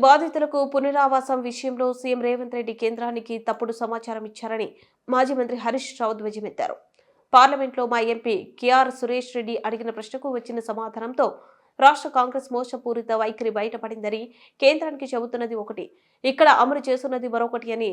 బాధితులకు పునరావాసం విషయంలో సీఎం రేవంత్ రెడ్డి కేంద్రానికి తప్పుడు సమాచారం ఇచ్చారని మాజీ మంత్రి హరీష్ రావు ధ్వజమెత్తారు. పార్లమెంట్లో మా ఎంపీ కేఆర్ సురేష్ రెడ్డి అడిగిన ప్రశ్నకు వచ్చిన సమాధానంతో రాష్ట్ర కాంగ్రెస్ మోసపూరిత వైఖరి బయటపడిందని, కేంద్రానికి చెబుతున్నది ఒకటి, ఇక్కడ అమలు చేస్తున్నది మరొకటి అని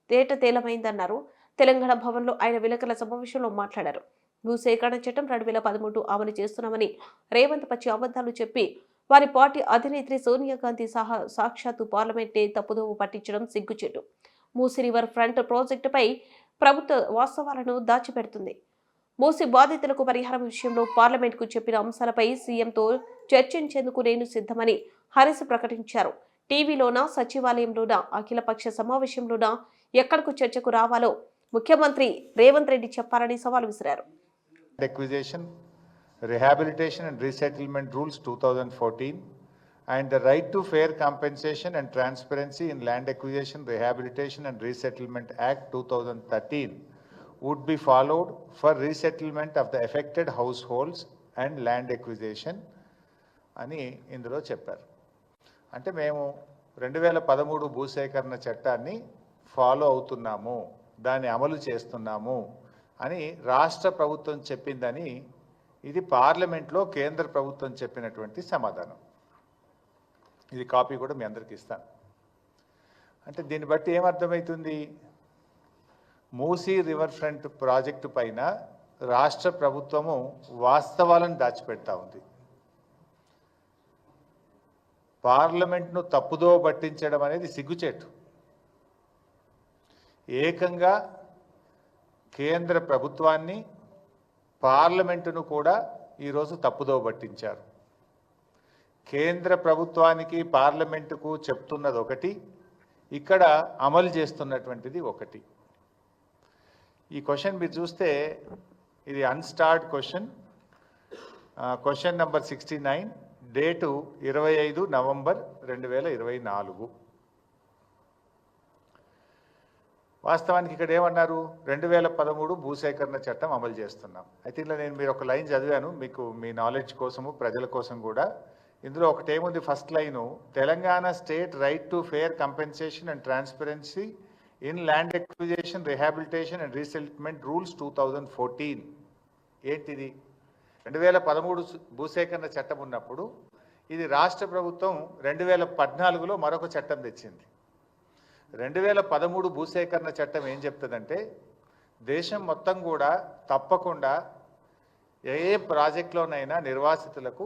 తేటతేలమైందన్నారు. తెలంగాణ భవన్లో ఆయన విలేకరుల సమావేశంలో మాట్లాడారు. భూసేకరణ చట్టం 2013 అమలు చేస్తున్నామని రేవంత్ పచ్చి అబద్దాలు చెప్పి వారి పార్టీ అధినేత్రి సోనియా గాంధీ సహా సాక్షాత్తు పార్లమెంటే తప్పుదోవ పట్టించడం సిగ్గుచేటు. మూసీ రివర్ ఫ్రంట్ ప్రాజెక్టుపై ప్రభుత్వ వాస్తవాలను దాచిపెడుతుంది. మూసీ బాధితులకు పరిహారం విషయంలో పార్లమెంట్కు చెప్పిన అంశాలపై సీఎంతో చర్చించేందుకు నేను సిద్ధమని హరీష్ ప్రకటించారు. టీవీలోనా, సచివాలయంలోనా, అఖిలపక్ష సమావేశంలోనా ఎక్కడకు చర్చకు రావాలో ముఖ్యమంత్రి రేవంత్ రెడ్డి చెప్పాలని సవాల్ విసిరారు. Acquisition, Rehabilitation and Resettlement Rules 2014 and the Right to Fair Compensation and Transparency in Land Acquisition, Rehabilitation and Resettlement Act 2013 would be followed for resettlement of the affected households and land acquisition అని ఇందులో చెప్పారు. అంటే మేము 2013 భూసేకరణ చట్టాన్ని follow అవుతున్నాము, దాన్ని అమలు చేస్తున్నాము అని రాష్ట్ర ప్రభుత్వం చెప్పిందని ఇది పార్లమెంట్లో కేంద్ర ప్రభుత్వం చెప్పినటువంటి సమాధానం. ఇది కాపీ కూడా మీ అందరికీ ఇస్తాను. అంటే దీన్ని బట్టి ఏమర్థమవుతుంది? మూసీ రివర్ ఫ్రంట్ ప్రాజెక్టు పైన రాష్ట్ర ప్రభుత్వము వాస్తవాలను దాచిపెడతా ఉంది. పార్లమెంట్ను తప్పుదో పట్టించడం అనేది సిగ్గుచేటు. ఏకంగా కేంద్ర ప్రభుత్వాన్ని, పార్లమెంటును కూడా ఈరోజు తప్పుదో పట్టించారు. కేంద్ర ప్రభుత్వానికి, పార్లమెంటుకు చెప్తున్నది ఒకటి, ఇక్కడ అమలు చేస్తున్నటువంటిది ఒకటి. ఈ క్వశ్చన్ మీరు చూస్తే ఇది unstarred question, question number 69, date 25 November 2024. వాస్తవానికి ఇక్కడ ఏమన్నారు? 2013 భూసేకరణ చట్టం అమలు చేస్తున్నాం. అయితే ఇలా నేను మీరు ఒక లైన్ చదివాను మీకు మీ నాలెడ్జ్ కోసము, ప్రజల కోసం కూడా. ఇందులో ఒకటి ఏముంది? First line, Telangana state right to fair compensation and transparency in land acquisition, rehabilitation and resettlement rules 2014. ఏంటిది? 2013 భూసేకరణ చట్టం ఉన్నప్పుడు ఇది రాష్ట్ర ప్రభుత్వం 2014లో మరొక చట్టం తెచ్చింది. 2013 భూసేకరణ చట్టం ఏం చెప్తుందంటే, దేశం మొత్తం కూడా తప్పకుండా ఏ ప్రాజెక్టులోనైనా నిర్వాసితులకు